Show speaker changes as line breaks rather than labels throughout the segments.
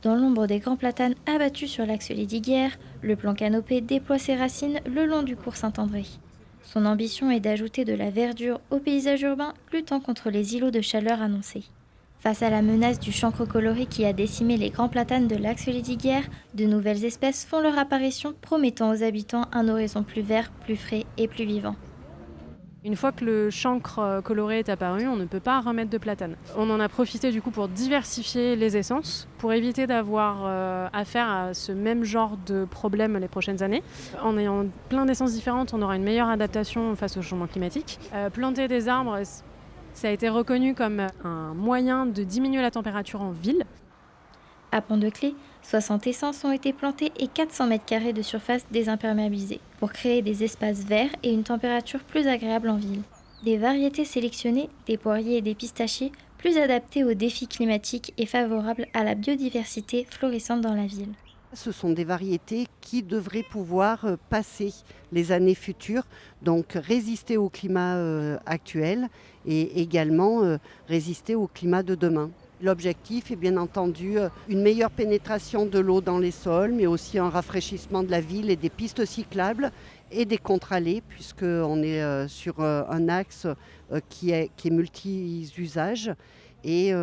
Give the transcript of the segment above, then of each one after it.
Dans l'ombre des grands platanes abattus sur l'axe Lesdiguières, le plan Canopé déploie ses racines le long du cours Saint-André. Son ambition est d'ajouter de la verdure au paysage urbain, luttant contre les îlots de chaleur annoncés. Face à la menace du chancre coloré qui a décimé les grands platanes de l'axe Lesdiguières, de nouvelles espèces font leur apparition, promettant aux habitants un horizon plus vert, plus frais et plus vivant.
Une fois que le chancre coloré est apparu, on ne peut pas remettre de platane. On en a profité du coup pour diversifier les essences, pour éviter d'avoir affaire à ce même genre de problème les prochaines années. En ayant plein d'essences différentes, on aura une meilleure adaptation face au changement climatique. Planter des arbres, ça a été reconnu comme un moyen de diminuer la température en ville.
À Pont-de-Clé, 60 essences ont été plantées et 400 mètres carrés de surface désimperméabilisée pour créer des espaces verts et une température plus agréable en ville. Des variétés sélectionnées, des poiriers et des pistachiers, plus adaptés aux défis climatiques et favorables à la biodiversité florissante dans la ville.
Ce sont des variétés qui devraient pouvoir passer les années futures, donc résister au climat actuel et également résister au climat de demain. L'objectif est bien entendu une meilleure pénétration de l'eau dans les sols, mais aussi un rafraîchissement de la ville et des pistes cyclables et des contre-allées, puisqu'on est sur un axe qui est multi-usage. Et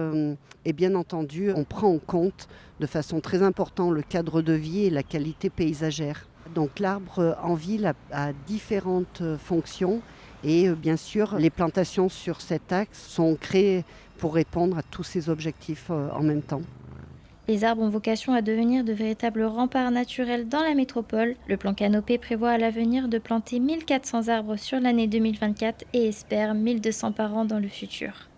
bien entendu, on prend en compte de façon très importante le cadre de vie et la qualité paysagère. Donc l'arbre en ville a différentes fonctions et bien sûr les plantations sur cet axe sont créées pour répondre à tous ces objectifs en même temps.
Les arbres ont vocation à devenir de véritables remparts naturels dans la métropole. Le plan Canopé prévoit à l'avenir de planter 1400 arbres sur l'année 2024 et espère 1200 par an dans le futur.